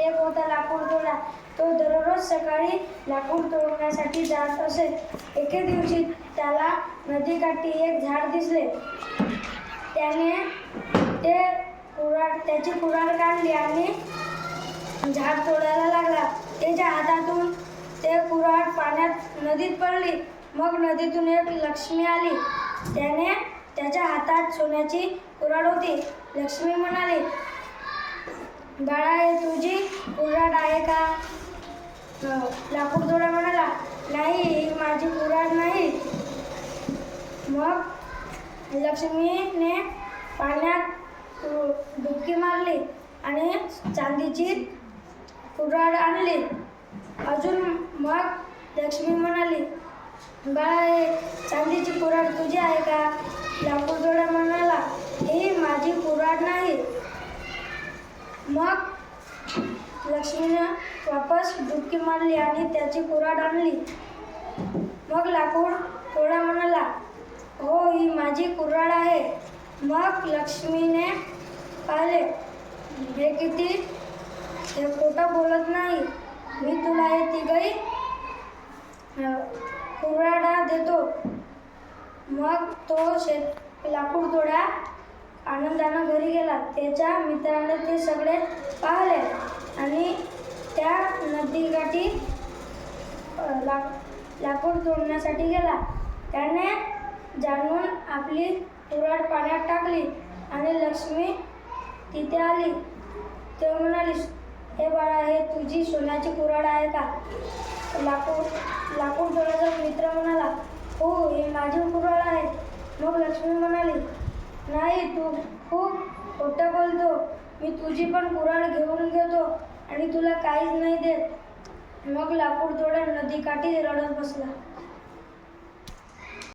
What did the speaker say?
एक होता लाकूड तोडा. तो दररोज सकाळी लाकूड तोडण्यासाठी जात असे. एके दिवशी त्याला नदीकाठी एक झाड दिसले. त्याने त्याची कुऱ्हाड काढली आणि झाड तोडायला लागला. त्याच्या हातातून ते कुऱ्हाड पाण्यात नदीत पडली. मग नदीतून एक लक्ष्मी आली. त्याने त्याच्या हातात सोन्याची कुऱ्हाड होती. लक्ष्मी म्हणाली, बाळा, हे तुझी कुऱ्हाड आहे का? लाकूड तोडा म्हणाला, नाही, ही माझी कुऱ्हाड नाही. मग लक्ष्मीने पाण्यात डुबकी मारली आणि चांदीची कुऱ्हाड आणली. अजून मग लक्ष्मी म्हणाली, बाळा, हे चांदीची कुऱ्हाड तुझी आहे का? लाकूड तोडा म्हणाला, ही माझी कुऱ्हाड नाही. मग लक्ष्मीने वापस डुबकी मारली आणि त्याची कुऱ्हाड आणली. मग लाकूड तोडा म्हणाला, हो, ही माझी कुऱ्हाड आहे. मग लक्ष्मीने पाहिले, हे खोटं बोलत नाही. मी तुला हे तिघही कुऱ्हाडा देतो. मग तो लाकूड तोडा आनंदानं घरी गेला. त्याच्या मित्राने ते सगळे पाहिले आणि त्या नदीकाठी लाकूड तोडण्यासाठी गेला. त्याने जाणून आपली कुऱ्हाड पाण्यात टाकली आणि लक्ष्मी तिथे आली. ते म्हणाली, हे बाळा, हे तुझी सोन्याची कुऱ्हाड आहे का? लाकूड तोडाचा मित्र म्हणाला, हो, ही माझी कुऱ्हाड आहे. मग लक्ष्मी म्हणाली, नाही, तू खूप खोटं बोलतो. मी तुझी पण कुऱ्हाड घेऊन घेतो आणि तुला काहीच नाही देत. मग लाकूड तोडा नदीकाठी रडत बसला.